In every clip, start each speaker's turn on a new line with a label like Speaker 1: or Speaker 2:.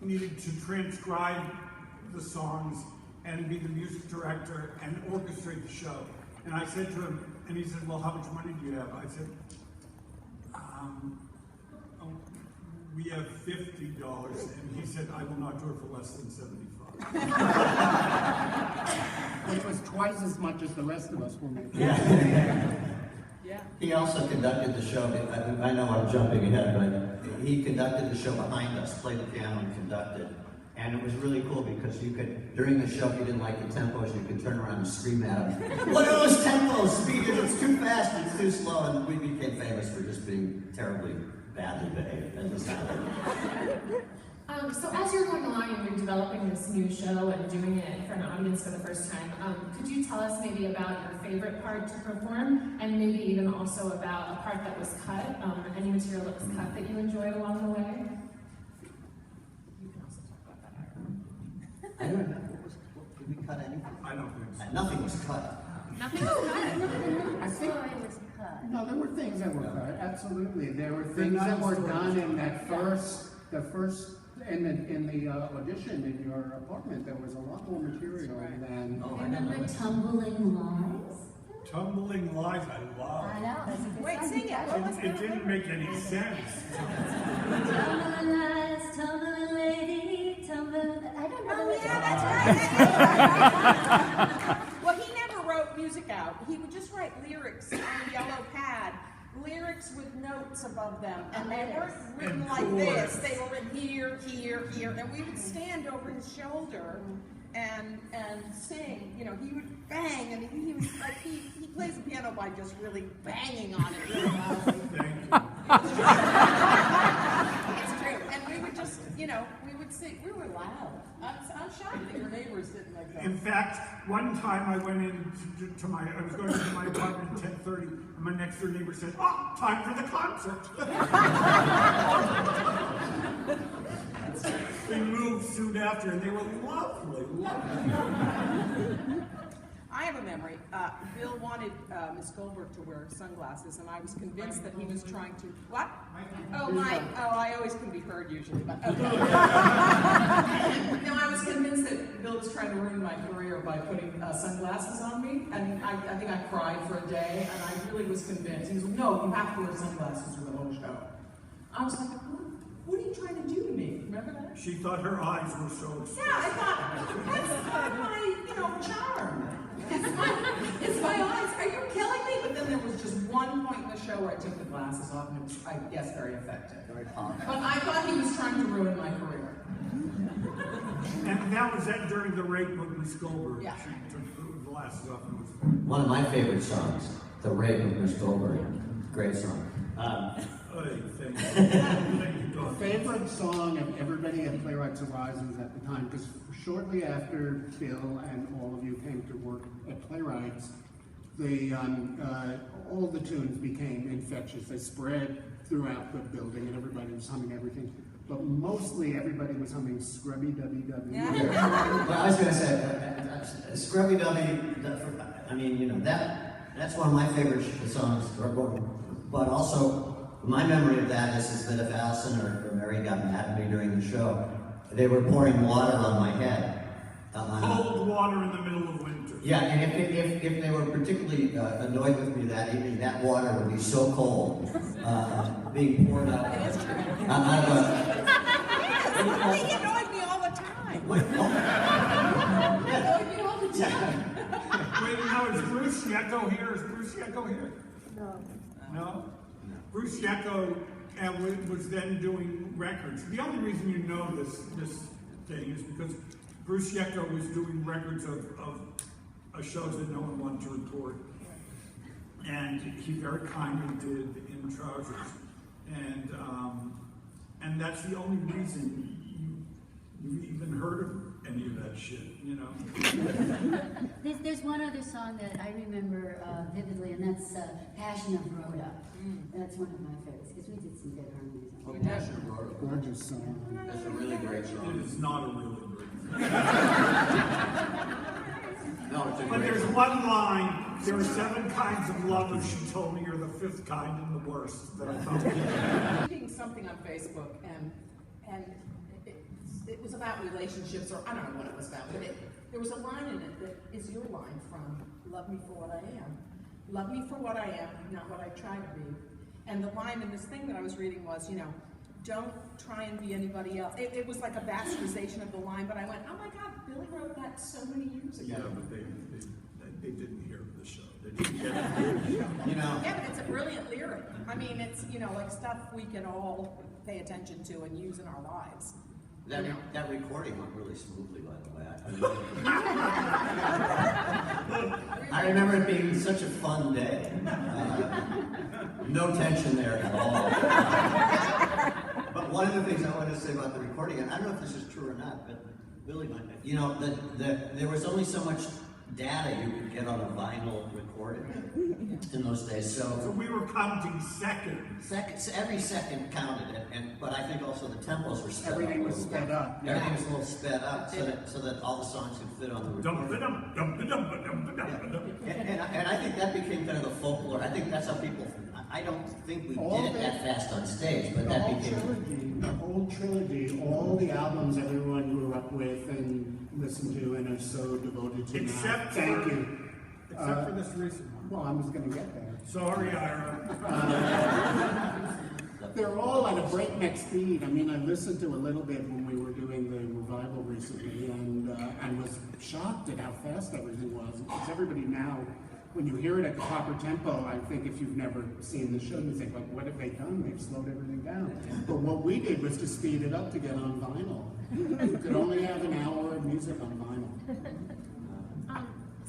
Speaker 1: needed to transcribe the songs and be the music director and orchestrate the show. And I said to him, and he said, well, how much money do you have? I said, we have $50. And he said, I will not do it for less than 75.
Speaker 2: Which was twice as much as the rest of us were making.
Speaker 3: Yeah.
Speaker 4: He also conducted the show. I know I'm jumping ahead, but he conducted the show behind us, played the piano and conducted. And it was really cool because you could, during the show, if you didn't like the tempos, you could turn around and scream at him, what are those tempos? Speed it, it's too fast, it's too slow. And we became famous for just being terribly badly behaved at this time.
Speaker 5: So as you're going along and you're developing this new show and doing it for an audience for the first time, could you tell us maybe about your favorite part to perform, and maybe even also about a part that was cut, any material that was cut that you enjoyed along the way? You can also talk about that.
Speaker 4: I don't know. Did we cut anything?
Speaker 1: I don't think so.
Speaker 4: Nothing was cut.
Speaker 5: Nothing was cut.
Speaker 2: I think
Speaker 3: Story was cut.
Speaker 2: no, there were things that were cut. Absolutely, there were things that were done in that in the audition in your apartment. There was a lot more material than.
Speaker 4: Oh, I
Speaker 3: Remember
Speaker 4: never.
Speaker 3: Tumbling Lies?
Speaker 1: Tumbling Lies, I love.
Speaker 3: I know. That's a good
Speaker 6: Wait,
Speaker 3: song.
Speaker 6: sing it. What was
Speaker 1: It didn't make any sense.
Speaker 3: Tumbling Lies, tumbling lady, tumbling. I don't know.
Speaker 6: Oh, yeah, that's right. Well, he never wrote music out. He would just write lyrics on a yellow pad. Lyrics with notes above them, and they weren't written
Speaker 1: And
Speaker 6: like
Speaker 1: chords.
Speaker 6: this. They were written here, here, here, and we would stand over his shoulder and sing. You know, he would bang, and he was like he plays the piano by just really banging on it really loudly.
Speaker 1: Thank
Speaker 6: It's true, and we would just, you know, we would sing. We were loud. I'm shocked that your neighbors didn't like that.
Speaker 1: In fact, one time I went in I was going to my apartment at 10:30, and my next door neighbor said, oh, time for the concert. They moved soon after, and they were lovely, lovely.
Speaker 6: I have a memory. Bill wanted Miss Goldberg to wear sunglasses, and I was convinced that he was trying to. What? Oh, Mike. Oh, I always can be heard usually, but okay. No, I was convinced that Bill was trying to ruin my career by putting sunglasses on me, and I think I cried for a day, and I really was convinced. He was like, "No, you have to wear sunglasses for the whole show." I was like, "What are you trying to do to me?" Remember that?
Speaker 1: She thought her eyes were so expressive.
Speaker 6: Yeah, I thought that's part of my, charm. It's my eyes. Are you killing me? But then there was just one point in the show where I took the glasses off, and it was, I guess, very effective. Very But I thought he was trying to ruin my career.
Speaker 1: And that was during the rape of Miss Goldberg.
Speaker 6: Yeah.
Speaker 1: She took the glasses off and was
Speaker 4: One of my favorite songs, The Rape of Miss Goldberg. Great song.
Speaker 1: Hey, thank you. Thank you, Dawn.
Speaker 2: Favorite song of everybody at Playwrights Horizons at the time, because shortly after Bill and all of you came to work at Playwrights, all the tunes became infectious. They spread throughout the building, and everybody was humming everything. But mostly everybody was humming Scrubby Dubby Dubby.
Speaker 6: Yeah.
Speaker 4: Well, I was going to say, Scrubby Dubby, I mean, that's one of my favorite songs, but also, my memory of that is that if Alison or Mary got mad at me during the show, they were pouring water on my head.
Speaker 1: Cold water in the middle of winter.
Speaker 4: Yeah, and if they were particularly annoyed with me that evening, that water would be so cold, being poured out.
Speaker 6: It is true.
Speaker 4: Out of
Speaker 6: He annoyed me all the time.
Speaker 4: a,
Speaker 6: Annoyed me all the time.
Speaker 1: Wait, no, is Bruce Yecko here? Is Bruce Yecko here?
Speaker 3: No.
Speaker 1: No? Bruce Yecko was then doing records. The only reason you know this thing is because Bruce Yecko was doing records of shows that no one wanted to record. And he very kindly did In Trousers. And that's the only reason you've even heard of any of that shit, you know?
Speaker 3: There's one other song that I remember vividly, and that's Passion of Rhoda. That's one of my favorites, because we did some good harmonies on it.
Speaker 4: Passion of Rhoda.
Speaker 2: Gorgeous song.
Speaker 4: That's a really great
Speaker 1: It
Speaker 4: song.
Speaker 1: is not a really great
Speaker 4: No, it's a
Speaker 1: But
Speaker 4: great
Speaker 1: there's
Speaker 4: song.
Speaker 1: one line, there are 7 kinds of love, and she told me you're the 5th kind and the worst that I found.
Speaker 6: Reading something on Facebook, and and it was about relationships, or I don't know what it was about, but there was a line in it that is your line from Love Me For What I Am. Love me for what I am, not what I try to be. And the line in this thing that I was reading was, you know, don't try and be anybody else. It was like a bastardization of the line, but I went, oh my God, Billy wrote that so many years ago.
Speaker 1: Yeah, but they didn't hear the show. They didn't get it.
Speaker 4: You know,
Speaker 6: Yeah, but it's a brilliant lyric. I mean, it's, you know, like stuff we can all pay attention to and use in our lives.
Speaker 4: that recording went really smoothly, by the way. I remember it being such a fun day. No tension there at all. But one of the things I wanted to say about the recording, and I don't know if this is true or not, but Billy might, you know, there was only so much data you could get on a vinyl recording in those days.
Speaker 1: So we were counting seconds.
Speaker 4: Every second counted, but I think also the tempos were sped up.
Speaker 2: Everything was sped up. Yeah.
Speaker 4: Everything was a little sped up so that all the songs could fit on the recording. And I think that became kind of the folklore. I think that's how people. I don't think we did it that fast on stage, but that became
Speaker 2: the whole trilogy, all the albums everyone grew up with and listened to and are so devoted to now. Thank you.
Speaker 1: Except for this recent one.
Speaker 2: Well, I was going to get there.
Speaker 1: Sorry, Ira.
Speaker 2: They're all at a breakneck speed. I mean, I listened to a little bit when we were doing the revival recently, and was shocked at how fast everything was. Because everybody now, when you hear it at the proper tempo, I think if you've never seen the show, you think, like, what have they done? They've slowed everything down. But what we did was to speed it up to get on vinyl. You could only have an hour of music on vinyl.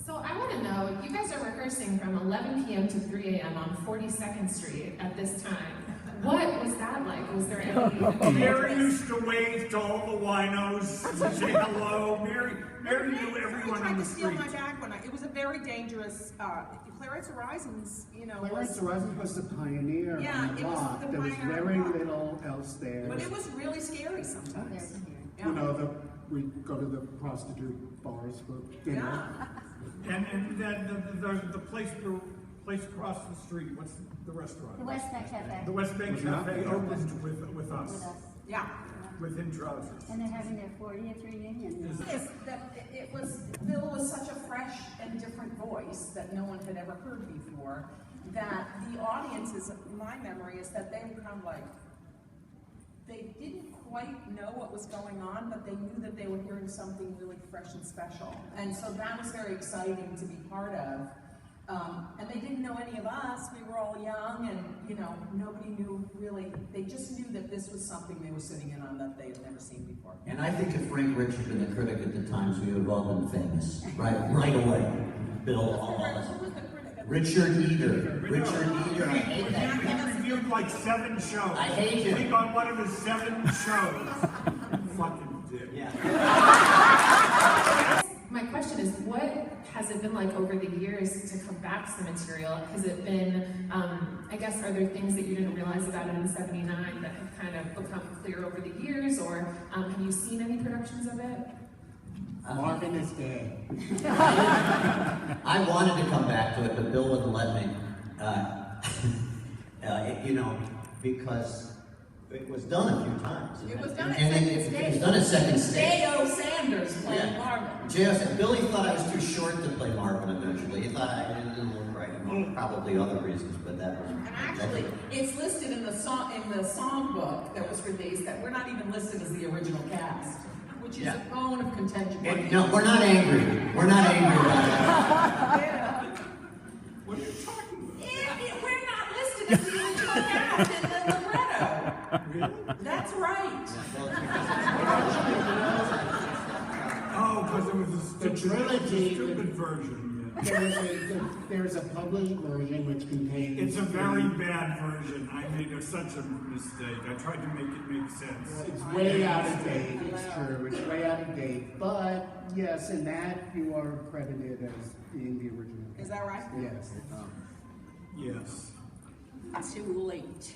Speaker 5: So I want to know, you guys are rehearsing from 11 p.m. to 3 a.m. on 42nd Street at this time. What was that like? Was there any...
Speaker 1: Mary used to wave to all the winos and say hello. Mary knew everyone on the street.
Speaker 6: Tried to steal my bag when it was a very dangerous, Playwrights Horizons, you know.
Speaker 2: Playwrights Horizons was the pioneer
Speaker 6: Yeah,
Speaker 2: on the
Speaker 6: it was
Speaker 2: block.
Speaker 6: the
Speaker 2: There was
Speaker 6: pioneer
Speaker 2: very
Speaker 6: block.
Speaker 2: little else there.
Speaker 6: But it was really scary sometimes. Yeah.
Speaker 2: You know, we go to the prostitute bars for dinner.
Speaker 6: Yeah.
Speaker 1: And then the place across the street, what's the restaurant?
Speaker 3: The West Bank Cafe.
Speaker 1: The West Bank Cafe opened with us,
Speaker 3: With us.
Speaker 6: Yeah.
Speaker 1: within trousers.
Speaker 3: And they're having their 40th reunion.
Speaker 6: Yes, Bill was such a fresh and different voice that no one had ever heard before, that the audiences, my memory is that they were kind of like, they didn't quite know what was going on, but they knew that they were hearing something really fresh and special. And so that was very exciting to be part of. And they didn't know any of us. We were all young, and you know, nobody knew really. They just knew that this was something they were sitting in on that they had never seen before.
Speaker 4: And I think if Frank Rich had been the critic at the Times, we would have all been famous right away. Bill, all of us.
Speaker 6: Who was the critic?
Speaker 4: Richard Eater. I hate that.
Speaker 1: He reviewed like 7 shows.
Speaker 4: I hate him.
Speaker 1: He got one of his 7 shows. Fucking dick.
Speaker 4: Yeah.
Speaker 5: My question is, what has it been like over the years to come back to the material? Has it been, I guess, are there things that you didn't realize about it in '79 that have kind of become clear over the years, or have you seen any productions of it?
Speaker 2: Marvin is dead.
Speaker 4: I wanted to come back to it, but Bill wouldn't let me. You know, because it was done a few times.
Speaker 6: It was done at
Speaker 4: and
Speaker 6: second
Speaker 4: it
Speaker 6: stage.
Speaker 4: was done at second stage.
Speaker 6: J.O. Sanders playing Marvin.
Speaker 4: J.O. Sanders. Billy thought I was too short to play Marvin eventually. He thought I didn't look right. Probably other reasons, but that was.
Speaker 6: And actually, it's listed in the songbook that was released that we're not even listed as the original cast, which is a bone of contention.
Speaker 4: No, we're not angry. We're not angry about that.
Speaker 6: Yeah.
Speaker 1: What are you talking about?
Speaker 6: We're not listed as the original cast in the libretto.
Speaker 1: Really?
Speaker 6: That's right.
Speaker 1: Oh, because it was
Speaker 2: The trilogy.
Speaker 1: stupid version. Yeah.
Speaker 2: There's a published version which contains.
Speaker 1: It's a very bad version. I made such a mistake. I tried to make it make sense.
Speaker 2: It's way out of date. It's true. It's way out of date. But yes, in that you are credited as being the original.
Speaker 6: Is that right?
Speaker 2: Yes.
Speaker 1: Yes.
Speaker 6: Too late.